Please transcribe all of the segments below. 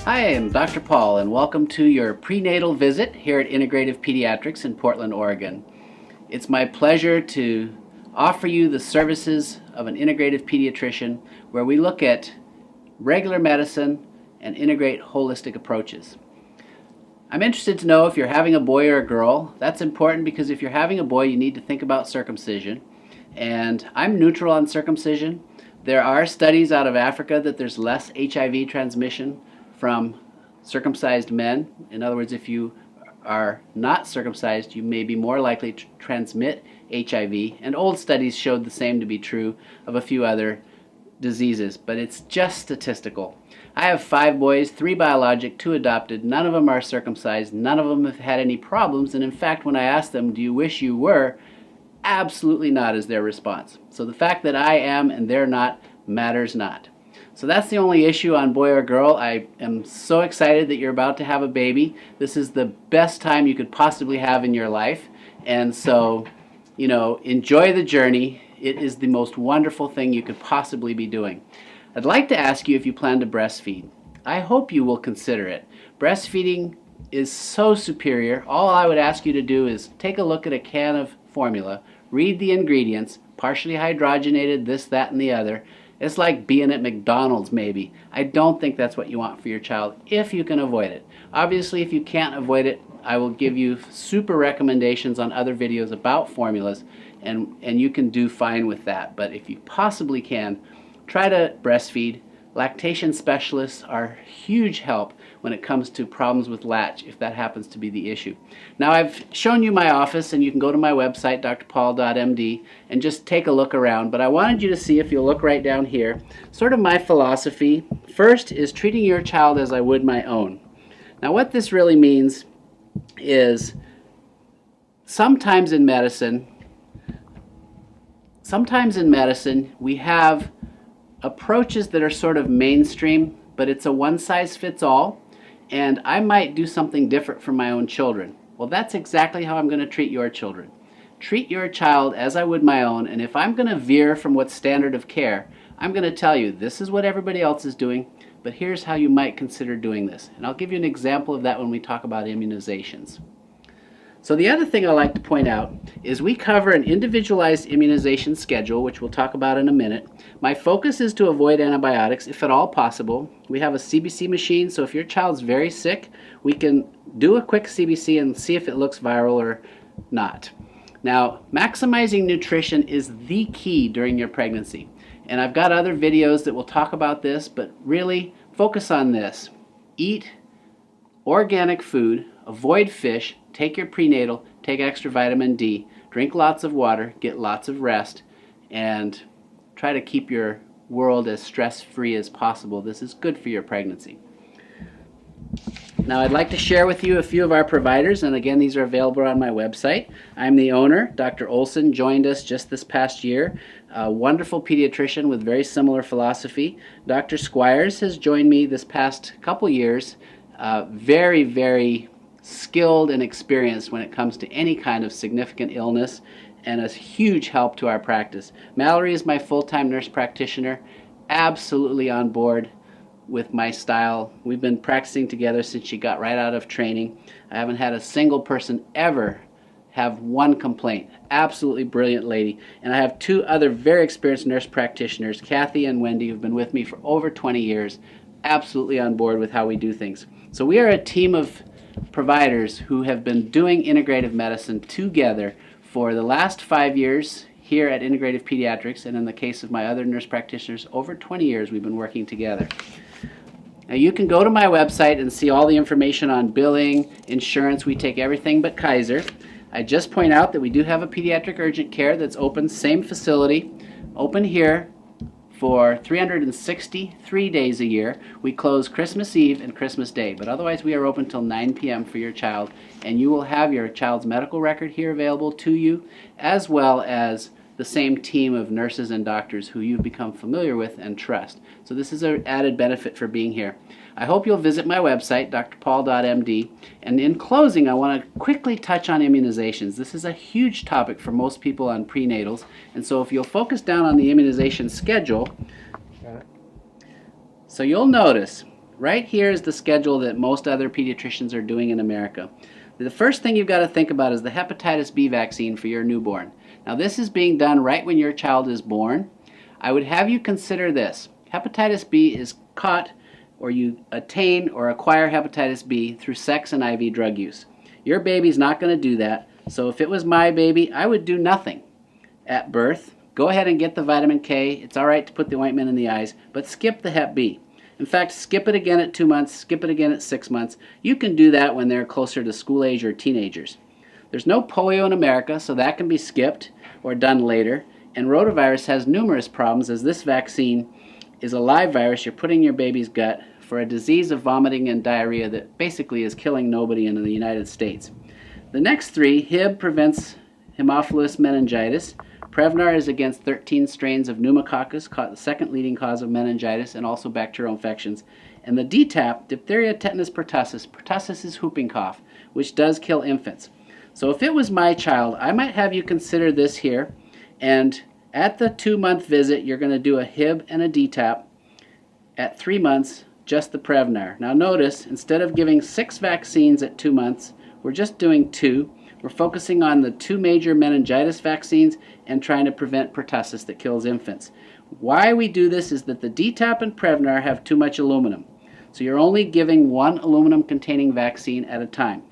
Hi, I'm Dr. Paul, and welcome to your prenatal visit here at Integrative Pediatrics in Portland, Oregon. It's my pleasure to offer you the services of an integrative pediatrician where we look at regular medicine and integrate holistic approaches. I'm interested to know if you're having a boy or a girl. That's important because if you're having a boy, you need to think about circumcision. And I'm neutral on circumcision. There are studies out of Africa that there's less HIV transmission from circumcised men. In other words, if you are not circumcised, you may be more likely to transmit HIV. And old studies showed the same to be true of a few other diseases, but it's just statistical. I have 5 boys, 3 biologic, 2 adopted. None of them are circumcised. None of them have had any problems. And in fact, when I asked them, do you wish you were? Absolutely not is their response. So the fact that I am and they're not matters not. So that's the only issue on boy or girl. I am so excited that you're about to have a baby. This is the best time you could possibly have in your life. And so, enjoy the journey. It is the most wonderful thing you could possibly be doing. I'd like to ask you if you plan to breastfeed. I hope you will consider it. Breastfeeding is so superior. All I would ask you to do is take a look at a can of formula, read the ingredients, partially hydrogenated, this, that, and the other. It's like being at McDonald's maybe. I don't think that's what you want for your child if you can avoid it. Obviously, if you can't avoid it, I will give you super recommendations on other videos about formulas, and you can do fine with that. But if you possibly can, try to breastfeed. Lactation specialists are huge help when it comes to problems with latch, if that happens to be the issue. Now, I've shown you my office, and you can go to my website, drpaul.md, and just take a look around. But I wanted you to see, if you'll look right down here, sort of my philosophy. First is treating your child as I would my own. Now, what this really means is sometimes in medicine we have approaches that are sort of mainstream, but it's a one-size-fits-all, and I might do something different for my own children. Well, that's exactly how I'm going to treat your children. Treat your child as I would my own, and if I'm going to veer from what's standard of care, I'm going to tell you this is what everybody else is doing, but here's how you might consider doing this. And I'll give you an example of that when we talk about immunizations. So the other thing I like to point out is we cover an individualized immunization schedule, which we'll talk about in a minute. My focus is to avoid antibiotics if at all possible. We have a CBC machine, so if your child's very sick, we can do a quick CBC and see if it looks viral or not. Now, maximizing nutrition is the key during your pregnancy. And I've got other videos that will talk about this, but really focus on this. Eat organic food, avoid fish, take your prenatal, take extra vitamin D, drink lots of water, get lots of rest, and try to keep your world as stress-free as possible. This is good for your pregnancy. Now, I'd like to share with you a few of our providers, and again, these are available on my website. I'm the owner. Dr. Olson joined us just this past year, a wonderful pediatrician with very similar philosophy. Dr. Squires has joined me this past couple years, very, very skilled and experienced when it comes to any kind of significant illness, and a huge help to our practice. Mallory is my full-time nurse practitioner, absolutely on board with my style. We've been practicing together since she got right out of training. I haven't had a single person ever have one complaint. Absolutely brilliant lady. And I have 2 other very experienced nurse practitioners, Kathy and Wendy, who've been with me for over 20 years, absolutely on board with how we do things. So we are a team of providers who have been doing integrative medicine together for the last 5 years here at Integrative Pediatrics, and in the case of my other nurse practitioners, over 20 years we've been working together. Now, you can go to my website and see all the information on billing, insurance. We take everything but Kaiser. I just point out that we do have a pediatric urgent care that's open, same facility, open here for 363 days a year. We close Christmas Eve and Christmas Day, but otherwise we are open till 9 p.m. for your child, and you will have your child's medical record here available to you, as well as the same team of nurses and doctors who you've become familiar with and trust. So this is an added benefit for being here. I hope you'll visit my website, drpaul.md. And in closing, I want to quickly touch on immunizations. This is a huge topic for most people on prenatals. And so if you'll focus down on the immunization schedule, so you'll notice right here is the schedule that most other pediatricians are doing in America. The first thing you've got to think about is the hepatitis B vaccine for your newborn. Now this is being done right when your child is born. I would have you consider this. Hepatitis B is caught, or you attain or acquire hepatitis B through sex and IV drug use. Your baby's not going to do that, so if it was my baby, I would do nothing at birth. Go ahead and get the vitamin K. It's all right to put the ointment in the eyes, but skip the Hep B. In fact, skip it again at 2 months, skip it again at 6 months. You can do that when they're closer to school age or teenagers. There's no polio in America, so that can be skipped or done later. And rotavirus has numerous problems, as this vaccine is a live virus you're putting in your baby's gut for a disease of vomiting and diarrhea that basically is killing nobody in the United States. The next three, Hib prevents Haemophilus meningitis. Prevnar is against 13 strains of pneumococcus, the second leading cause of meningitis and also bacterial infections. And the DTaP, diphtheria, tetanus, pertussis. Pertussis is whooping cough, which does kill infants. So if it was my child, I might have you consider this here. And at the 2-month visit, you're going to do a Hib and a DTaP. At 3 months, just the Prevnar. Now notice, instead of giving 6 vaccines at 2 months, we're just doing 2. We're focusing on the 2 major meningitis vaccines and trying to prevent pertussis that kills infants. Why we do this is that the DTaP and Prevnar have too much aluminum. So you're only giving 1 aluminum-containing vaccine at a time.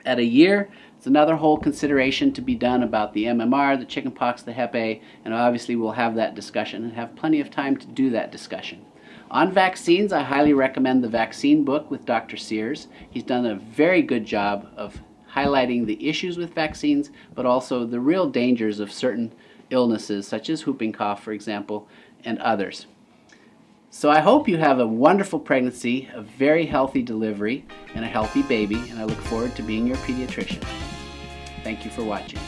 At a year, it's another whole consideration to be done about the MMR, the chickenpox, the Hep A, and obviously we'll have that discussion and have plenty of time to do that discussion. On vaccines, I highly recommend the vaccine book with Dr. Sears. He's done a very good job of highlighting the issues with vaccines, but also the real dangers of certain illnesses, such as whooping cough, for example, and others. So I hope you have a wonderful pregnancy, a very healthy delivery, and a healthy baby, and I look forward to being your pediatrician. Thank you for watching.